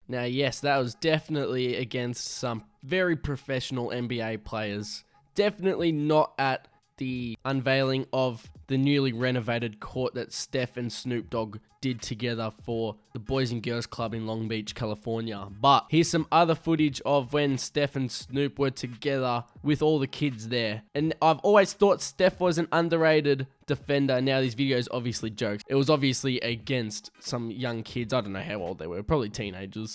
Now, yes, that was definitely against some very professional NBA players. Definitely not at the unveiling of the newly renovated court that Steph and Snoop Dogg did together for the Boys and Girls Club in Long Beach, California. But here's some other footage of when Steph and Snoop were together with all the kids there. And I've always thought Steph was an underrated defender. Now these videos obviously jokes. It was obviously against some young kids. I don't know how old they were, probably teenagers.